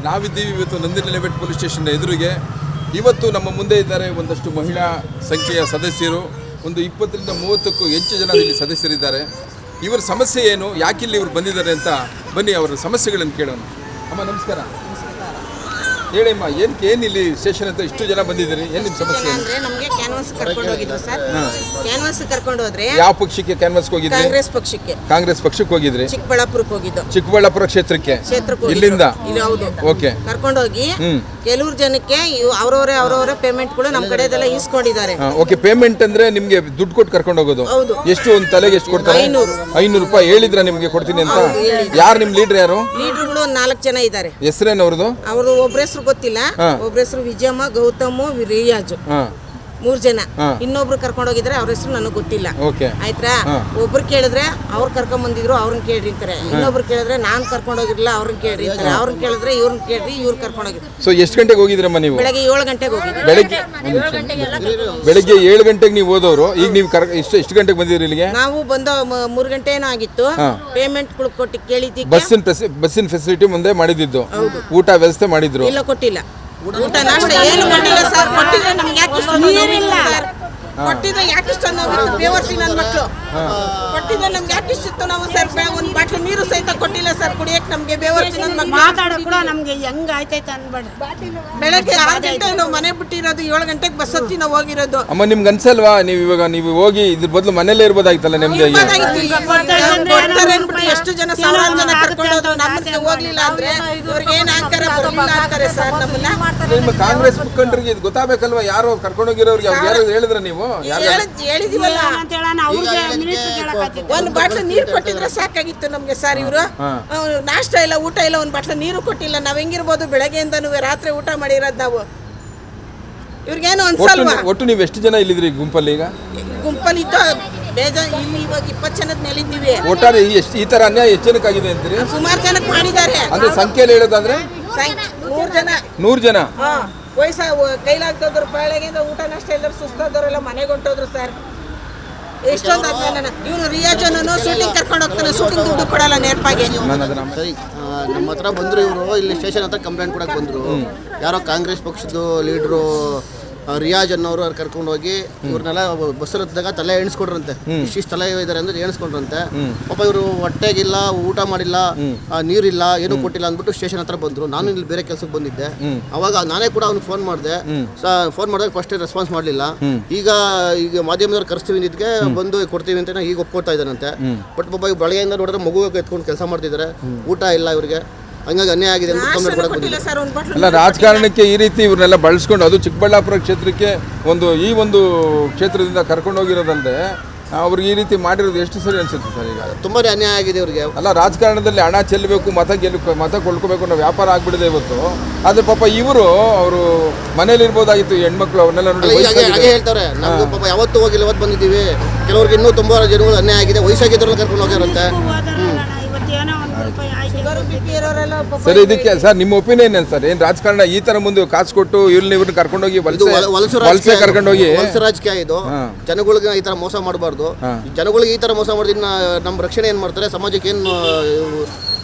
ನಾವಿದ್ದೀವಿ ಇವತ್ತು Nandini ಲೆವೆಟ್ police station ಎದುರಿಗೆ. ಇವತ್ತು ನಮ್ಮ ಮುಂದೆ ಇದ್ದಾರೆ ಒಂದಷ್ಟು ಮಹಿಳಾ ಸಂಖ್ಯೆಯ ಸದಸ್ಯರು, ಒಂದು 20ರಿಂದ 30ಕ್ಕೂ ಹೆಚ್ಚು ಜನ ಇಲ್ಲಿ ಸದಸ್ಯರಿದ್ದಾರೆ. ಇವರ ಸಮಸ್ಯೆ ಏನು, ಯಾಕಿಲ್ಲಿ ಇವರು ಬಂದಿದ್ದಾರೆ ಅಂತ ಬನ್ನಿ ಅವರ ಸಮಸ್ಯೆಗಳನ್ನು ಕೇಳೋಣ. ಅಮ್ಮ ನಮಸ್ಕಾರ, ಹೇಳಿಮ್ಮ ಏನು ಇಲ್ಲಿ ಸ್ಟೇಷನ್ ಅಂತ ಇಷ್ಟು ಜನ ಬಂದಿದ್ದೀರಿ, ಏನು ನಿಮ್ಮ ಸಮಸ್ಯೆ? ಅಂದ್ರೆ ನಮಗೆ ಕ್ಯಾನ್ವಾಸ್ ಕರ್ಕೊಂಡು ಹೋಗಿದ್ರು ಸರ್. ಕ್ಯಾನ್ವಾಸ್ ಕರ್ಕೊಂಡು ಹೋದ್ರೆ ಯಾವ ಪಕ್ಷಕ್ಕೆ ಕ್ಯಾನ್ವಾಸ್ಗೆ ಹೋಗಿದ್ರಿ? ಕಾಂಗ್ರೆಸ್ ಪಕ್ಷಕ್ಕೆ ಹೋಗಿದ್ರಿ. ಚಿಕ್ಕಬಳ್ಳಾಪುರಕ್ಕೆ ಹೋಗಿದ್ದು. ಚಿಕ್ಕಬಳ್ಳಾಪುರ ಕ್ಷೇತ್ರಕ್ಕೆ ಇಲ್ಲಿಂದ? ಹೌದು. ಓಕೆ. ಕರ್ಕೊಂಡು ಹೋಗಿ ಕೆಲವರು ಜನಕ್ಕೆ ಅವರವರೇ ಪೇಮೆಂಟ್ಗಳು ನಮ್ಮ ಕಡೆದೆಲ್ಲ ಈಸ್ಕೊಂಡಿದ್ದಾರೆ. ಓಕೆ. ಪೇಮೆಂಟ್ ಅಂದ್ರೆ ನಿಮ್ಗೆ ದುಡ್ಡು ಕೊಟ್ಟು ಕರ್ಕೊಂಡು ಹೋಗೋದು? ಎಷ್ಟು ಒಂದು ತಲೆಗೆ ಎಷ್ಟು ಕೊಡ್ತಾರೆ? 500 ರೂಪಾಯಿ. ಹೇಳಿದ್ರ ನಿಮ್ಗೆ ಕೊಡ್ತೀನಿ ಅಂತ? ಯಾರು ನಿಮ್ ಲೀಡರ್? ಯಾರು ಲೀಡರ್ಗಳು? 4 ಜನ ಇದ್ದಾರೆ. ಹೆಸರೇನು ಅವ್ರದ್ದು? ಅವರು ಒಬ್ಬರ ಹೆಸರು ಗೊತ್ತಿಲ್ಲ. ಒಬ್ಬರ ಹೆಸರು ವಿಜಯಮ್ಮ, ಗೌತಮ್, ರಿಯಾಜು, 3 ಜನ. ಇನ್ನೊಬ್ರು ಕರ್ಕೊಂಡು ಹೋಗಿದ್ರೆ ಅವ್ರ ಹೆಸರು ನನಗೆ ಗೊತ್ತಿಲ್ಲ. ಆಯ್ತಾ? ಒಬ್ರು ಕೇಳಿದ್ರೆ ಅವ್ರು ಕರ್ಕೊಂಡ್ ಬಂದಿದ್ರು, ಅವ್ರನ್ನ ಕೇಳ್ರಿ ಅಂತಾರೆ. ಇನ್ನೊಬ್ರು ಕೇಳಿದ್ರೆ ನಾನ್ ಕರ್ಕೊಂಡು ಹೋಗಿರ್ಲಿಲ್ಲ, ಅವ್ರನ್ನ ಕೇಳ್ರಿ ಅಂತಾರೆ. ಅವ್ರನ್ನ ಕೇಳಿದ್ರೆ ಇವ್ರನ್ನ ಕೇಳ್ರಿ, ಇವ್ರು ಕರ್ಕೊಂಡು ಹೋಗಿದ್ರು. ಸೊ ಎಷ್ಟು ಗಂಟೆಗೆ ಹೋಗಿದ್ರಮ್ಮ ನೀವು? ಬೆಳಗ್ಗೆ 7 ಗಂಟೆಗೆ ಹೋಗಿದ್ವಿ. ಬೆಳಗ್ಗೆ 7 ಗಂಟೆಗೆ ನೀವು ಹೋದವರು, ಈಗ ನೀವು ಎಷ್ಟು ಗಂಟೆಗೆ ಬಂದಿದ್ರಿ ಇಲ್ಲಿಗೆ? ನಾವು ಬಂದ 3 ಗಂಟೆ ಏನೋ ಆಗಿತ್ತು. ಪೇಮೆಂಟ್ ಕೊಟ್ಟು ಕೇಳಿದ್ದೀವಿ. ಬಸ್ಸಿನ ಫೆಸಿಲಿಟಿ ಮುಂದೆ ಮಾಡಿದ್ದು, ಊಟ ವ್ಯವಸ್ಥೆ ಮಾಡಿದ್ರು? ಇಲ್ಲ, ಕೊಟ್ಟಿಲ್ಲ. ಊಟ ನಾಷ್ಟ ಏನು ಕೊಟ್ಟಿಲ್ಲ ಸರ್. ಕೊಟ್ಟಿದ್ರೆ ನಮ್ಗೆ ಯಾಕೆ ಇಷ್ಟು ನೀರಿಲ್ಲ? ಕೊಟ್ಟಿದ್ರೆ ಯಾಕೆ ಇಷ್ಟು ನಾವು ಬೇವರ್ಸಿ ನನ್ನ ಮಕ್ಕಳು ಕೊಟ್ಟಿದ್ರೆ ನಮ್ಗೆ ಯಾಕೆ ಇಷ್ಟಿತ್ತು? ನಾವು ಸರ್ ಒಂದು ಬಾಟ್ಲು ನೀರು ಸಹಿತ ಕೊಟ್ಟಿಲ್ಲ ಸರ್ ಕುಡಿಯಕ್ಕೆ ನಮ್ಗೆ. ಬೇವರ್ಸಿ ನನ್ನ ಮಕ್ಕಳು ಮಾತಾಡೋ ಕೂಡ ನಮ್ಗೆ ಹೆಂಗ್ ಆಯ್ತೈತೆ ಅನ್ಬೇಡ. ಬೆಳಗ್ಗೆ 6 ಗಂಟೆ ನಾವು ಮನೆ ಬಿಟ್ಟಿರೋದು, 7 ಗಂಟೆಗೆ ಬಸ್ ಹತ್ತಿ ನಾವು ಹೋಗಿರೋದು. ಅಮ್ಮ ನಿಮ್ಗೆ ಅನ್ಸಲ್ವಾ ನೀವು ಹೋಗಿ ಇದ್ರ ಬದಲು ಮನೇಲೇ ಇರ್ಬೋದಾಗಿತ್ತಲ್ಲ ನಿಮ್ಗೆ? ಎಷ್ಟು ಜನ ಸಾವಿರಾರು ಜನ ಕರ್ಕೊಂಡೋದು, ನಮ್ಮನ್ನ ಹೋಗ್ಲಿಲ್ಲ ಅಂದ್ರೆ ಅವ್ರಿಗೆ ಏನ್ ಹಾಕ್ತಾರೆ, ಬರಲಿಲ್ಲ ಅಂತಾರೆ ಸರ್ ನಮ್ಮನ್ನ. ನಿಮ್ಮ ಕಾಂಗ್ರೆಸ್ ಮುಖಂಡರಿಗೆ ಇದು ಗೊತ್ತಾಗಬೇಕಲ್ವಾ? ಯಾರು ಕರ್ಕೊಂಡೋಗಿರೋರಿಗೆ ಯಾರು ಹೇಳಿದ್ರ ನೀವು? ಹೇಳಿದಿವಲ್ಲ, ಒಂದು ಬಾಟ್ಲು ನೀರು ಕೊಟ್ಟಿದ್ರೆ ಸಾಕಾಗಿತ್ತು ನಮ್ಗೆ ಸರ್. ಇವರು ನಾಷ್ಟ ಇಲ್ಲ, ಊಟ ಇಲ್ಲ, ಒಂದು ಬಾಟ್ಲು ನೀರು ಕೊಟ್ಟಿಲ್ಲ. ನಾವ್ ಹೆಂಗಿರ್ಬೋದು? ಬೆಳಗ್ಗೆಯಿಂದನೂ ರಾತ್ರಿ ಊಟ ಮಾಡಿರೋದು ನಾವು. ಇವ್ರಿಗೇನು ಅನ್ಸಲ್ವಾ? ಒಟ್ಟು ನೀವು ಎಷ್ಟು ಜನ ಇಲ್ಲಿದ್ರಿ ಗುಂಪಲ್ಲಿ? ಈಗ ಗುಂಪಲ್ಲಿ ಇತ್ತು ಬೇಜಾನ್. ಇಲ್ಲಿ ಇವಾಗ 20 ಜನದ ಮೇಲೆ ಇದ್ದೀವಿ. ಒಟ್ಟಾರೆ ಈ ತರ ಅನ್ಯಾಯ ಎಷ್ಟು ಜನಕ್ಕಾಗಿದೆ ಅಂತೀರಿ? ಸುಮಾರು ಜನಕ್ಕೆ ಮಾಡಿದ್ದಾರೆ. ಅಂದ್ರೆ ಸಂಖ್ಯೆಯಲ್ಲಿ ಹೇಳೋದಾದ್ರೆ 100 ಜನ. ವಯಸ್ಸ ಕೈಲಾಗ್ತದ್ರು, ಪಾಳೆಗಿಂದ ಊಟ ನಷ್ಟ ಇಲ್ಲದ್ರು, ಸುಸ್ತಾದವರೆಲ್ಲ ಮನೆಗೆ ಹೊಂಟೋದ್ರು ಸರ್. ಎಷ್ಟೊಂದು ಇವನು ರಿಯಾಜನನು ಶೂಟಿಂಗ್ ಕರ್ಕೊಂಡು ಹೋಗ್ತಾನೆ, ಶೂಟಿಂಗ್ ದುಡ್ಡು ಕೊಡಲ್ಲ ನೇರ್ಪಾಗಿ. ನಮ್ಮ ಹತ್ರ ಬಂದರು ಇವರು, ಇಲ್ಲಿ ಸ್ಟೇಷನ್ ಹತ್ರ ಕಂಪ್ಲೇಂಟ್ ಕೊಡಕ್ಕೆ ಬಂದರು. ಯಾರೋ ಕಾಂಗ್ರೆಸ್ ಪಕ್ಷದ ಲೀಡ್ರು ರಿಯಾಜ್ ಅನ್ನೋರು ಅವ್ರು ಕರ್ಕೊಂಡು ಹೋಗಿ ಇವ್ರನ್ನೆಲ್ಲ ಬಸ್ ಹತ್ತಿದಾಗ ತಲೆ ಎಣಿಸ್ಕೊಡ್ರಂತೆ. ಇಷ್ಟಿಷ್ಟು ತಲೆ ಇದ್ದಾರೆ ಅಂದ್ರೆ ಎಣಿಸ್ಕೊಂಡ್ರಂತೆ. ಪಾಪ ಇವರು ಹೊಟ್ಟೆಗಿಲ್ಲ, ಊಟ ಮಾಡಿಲ್ಲ, ನೀರಿಲ್ಲ, ಏನೂ ಕೊಟ್ಟಿಲ್ಲ ಅಂದ್ಬಿಟ್ಟು ಸ್ಟೇಷನ್ ಹತ್ರ ಬಂದರು. ನಾನು ಇಲ್ಲಿ ಬೇರೆ ಕೆಲಸಕ್ಕೆ ಬಂದಿದ್ದೆ. ಅವಾಗ ನಾನೇ ಕೂಡ ಅವ್ನಿಗೆ ಫೋನ್ ಮಾಡಿದೆ. ಫೋನ್ ಮಾಡಿದಾಗ ಫಸ್ಟ್ ರೆಸ್ಪಾನ್ಸ್ ಮಾಡಲಿಲ್ಲ. ಈಗ ಮಾಧ್ಯಮದವ್ರು ಕರೆಸ್ತೀವಿ ಇದಕ್ಕೆ ಬಂದು ಕೊಡ್ತೀವಿ ಅಂತ ಈಗ ಒಪ್ಕೊಳ್ತಾ ಇದ್ದಾನಂತೆ. ಬಟ್ ಪಾಪ ಈಗ ಬೆಳಗ್ಗೆಯಿಂದ ನೋಡಿದ್ರೆ ಮಗು ಎತ್ಕೊಂಡು ಕೆಲಸ ಮಾಡ್ತಿದ್ದಾರೆ, ಊಟ ಇಲ್ಲ ಇವ್ರಿಗೆ. ಹಂಗಾಗಿ ಅನ್ಯಾಯ ಆಗಿದೆ ಅಂತ. ಅಲ್ಲ, ರಾಜಕಾರಣಕ್ಕೆ ಈ ರೀತಿ ಇವ್ರನ್ನೆಲ್ಲ ಬಳಸ್ಕೊಂಡು, ಅದು ಚಿಕ್ಕಬಳ್ಳಾಪುರ ಕ್ಷೇತ್ರಕ್ಕೆ ಈ ಒಂದು ಕ್ಷೇತ್ರದಿಂದ ಕರ್ಕೊಂಡು ಹೋಗಿರೋದಂದ್ರೆ ಅವ್ರಿಗೆ ಈ ರೀತಿ ಮಾಡಿರೋದು ಎಷ್ಟು ಸರಿ ಅನ್ಸುತ್ತೆ ಸರ್? ಈಗ ತುಂಬಾ ಅನ್ಯಾಯ ಆಗಿದೆ ಇವ್ರಿಗೆ. ಅಲ್ಲ, ರಾಜಕಾರಣದಲ್ಲಿ ಹಣ ಚೆಲ್ಲಬೇಕು, ಮತ ಕೊಳ್ಳಬೇಕು ಅನ್ನೋ ವ್ಯಾಪಾರ ಆಗ್ಬಿಡಿದೆ ಇವತ್ತು. ಆದ್ರೆ ಪಾಪ ಅವರು ಮನೇಲಿ ಇರ್ಬೋದಾಗಿತ್ತು, ಹೆಣ್ಮಕ್ಳು ಅವ್ರನ್ನೆಲ್ಲ ನೋಡಿ ಹಾಗೆ ಹೇಳ್ತಾರೆ. ನಮ್ಗೆ ಪಾಪ ಯಾವತ್ತೂ ಹೋಗಿಲ್ಲ, ಇವತ್ತು ಬಂದಿದ್ದೀವಿ. ಕೆಲವ್ರಿಗೆ ಇನ್ನೂ ತುಂಬಾ ಜನಗಳು ಅನ್ಯಾಯ ಆಗಿದೆ, ವಯಸ್ಸಾಗಿದ್ರಲ್ಲ ಕರ್ಕೊಂಡು ಹೋಗಿರುತ್ತೆ. ಸರ್, ಇದಕ್ಕೆ ಸರ್ ನಿಮ್ಮ ಒಪಿನಿಯನ್ ಏನು ಸರ್? ಏನ್ ರಾಜಕಾರಣ ಈ ತರ ಮುಂದೆ ಕಾಸು ಕೊಟ್ಟು ಇವ್ರನ್ನ ಕರ್ಕೊಂಡೋಗಿ ವಲಸೆ ಕರ್ಕೊಂಡೋಗಿ ವಲಸೆ ರಾಜಕೀಯ ಇದು. ಜನಗಳಿಗೆ ಈ ತರ ಮೋಸ ಮಾಡಬಾರ್ದು. ಜನಗಳಿಗೆ ಈ ತರ ಮೋಸ ಮಾಡಿದ್ರೆ ನಮ್ಮ ರಕ್ಷಣೆ ಏನ್ ಮಾಡ್ತಾರೆ, ಸಮಾಜಕ್ಕೆ ಏನು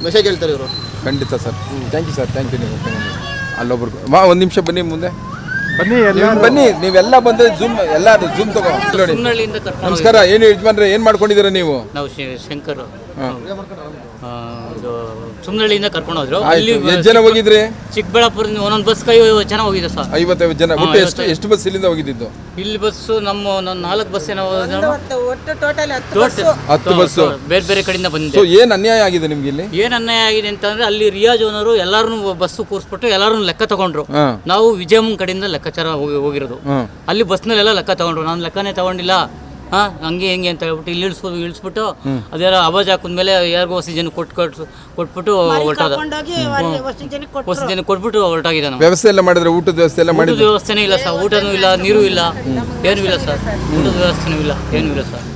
ಮೆಸೇಜ್ ಹೇಳ್ತಾರೆ ಇವರು? ಖಂಡಿತ sir. Thank you sir, thank you. ನೀವು ಅಲ್ಲೊಬ್ರು ಒಂದು ನಿಮಿಷ ಬನ್ನಿ, ಮುಂದೆ ಬನ್ನಿ. ನೀವೆಲ್ಲ ಬಂದ್ರೆ ಜೂಮ್ ತಗೋ. ನಮಸ್ಕಾರ. ಏನು ಯಜಮಾನ್ರೆ, ಏನ್ ಮಾಡ್ಕೊಂಡಿದ್ದೀರಾ ನೀವು? ನಾವು ಶಂಕರ್ ಸುಮ್ನಳ್ಳಿಯಿಂದ ಕರ್ಕೊಂಡು ಹೋದ್ರು. ಎಷ್ಟು ಜನ ಹೋಗಿದ್ರಿ? ಚಿಕ್ಕಬಳ್ಳಾಪುರದಿಂದ ಒಂದೊಂದು ಬಸ್ ಚೆನ್ನಾಗಿ ಹೋಗಿದೆ ಸರ್. 50 ಜನ. ಎಷ್ಟು ಬಸ್ ಇಲ್ಲಿಂದ ಹೋಗಿದ್ದು? ಇಲ್ಲಿ ಬಸ್ಸು ನಮ್ಮ 4 ಬಸ್ ಏನೋ, 10 ಬಸ್ ಬೇರೆ ಬೇರೆ ಕಡೆಯಿಂದ ಬಂದಿದೆ. ಏನ್ ಅನ್ಯಾಯ ಆಗಿದೆ ನಿಮ್ಗೆ ಇಲ್ಲಿ? ಏನ್ ಅನ್ಯಾಯ ಆಗಿದೆ ಅಂತಂದ್ರೆ, ಅಲ್ಲಿ ರಿಯಾಜ್ ಓನರು ಎಲ್ಲಾರು ಬಸ್ಸು ಕೂರಿಸ್ಬಿಟ್ಟು ಎಲ್ಲಾರು ಲೆಕ್ಕ ತಗೊಂಡ್ರು. ನಾವು ವಿಜಯಮ್ಮ ಕಡೆಯಿಂದ ಲೆಕ್ಕಾಚಾರ ಹೋಗಿರೋದು. ಅಲ್ಲಿ ಬಸ್ನಲ್ಲೆಲ್ಲ ಲೆಕ್ಕ ತಗೊಂಡ್ರು, ನಾನು ಲೆಕ್ಕನೇ ತಗೊಂಡಿಲ್ಲ, ಹಂಗೆ ಹೆಂಗೆ ಅಂತ ಹೇಳ್ಬಿಟ್ಟು ಇಲ್ಲಿ ಇಳಿಸ್ಬಿಟ್ಟು ಅದೆಲ್ಲ ಅವಾಜ್ ಹಾಕಿದ್ಮೇಲೆ ಯಾರಿಗೂ ಹೊಸ ಜನ ಕೊಟ್ಬಿಟ್ಟು ಹೊರಟೋದ. ಹೊಸ ಜನ ಕೊಟ್ಬಿಟ್ಟು ಹೊರಟಾಗಿದೆ. ನಾವು ವ್ಯವಸ್ಥೆ ಎಲ್ಲ ಮಾಡಿದ್ರೆ, ಊಟದ ವ್ಯವಸ್ಥೆ ಎಲ್ಲ ಮಾಡಿದ್ರೆ? ವ್ಯವಸ್ಥೆನೇ ಇಲ್ಲ ಸರ್, ಊಟನೂ ಇಲ್ಲ, ನೀರು ಇಲ್ಲ, ಏನೂ ಇಲ್ಲ ಸರ್. ಊಟದ ವ್ಯವಸ್ಥೆನೂ ಇಲ್ಲ, ಏನೂ ಇಲ್ಲ ಸರ್.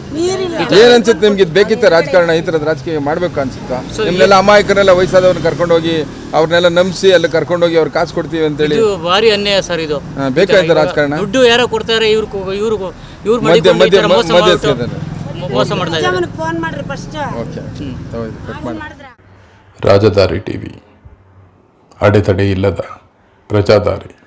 ಏನ್ ಅನ್ಸುತ್ತೆ ನಿಮ್ಗೆ? ಇದು ಬೇಕಿತ್ತ ರಾಜಕಾರಣ? ಈ ತರದ ರಾಜಕೀಯ ಮಾಡ್ಬೇಕು ಅನ್ಸುತ್ತಾ? ನಿಮ್ನೆಲ್ಲ ಅಮಾಯಕರೆಲ್ಲ ವಯಸ್ಸಾದವ್ರನ್ನ ಕರ್ಕೊಂಡೋಗಿ ಅವ್ರನ್ನೆಲ್ಲ ನಂಬಿಸಿ ಅಲ್ಲಿ ಕರ್ಕೊಂಡೋಗಿ ಅವ್ರು ಕಾಸು ಕೊಡ್ತೀವಿ ಅಂತ ಹೇಳಿ ಭಾರಿ ಅನ್ಯಾಯ ಸರ್ ಇದು. ಬೇಕಾಯ್ತು ರಾಜಕಾರಣ? ದುಡ್ಡು ಯಾರೋ ಕೊಡ್ತಾರೆ, ಇವ್ರು ಮೋಸ ಮಾಡ್ತಾ ಇದ್ದಾರೆ. ರಾಜಧಾರಿ ಟಿವಿ ಅಡೆತಡೆ ಇಲ್ಲದ ಪ್ರಜಾದಾರಿ.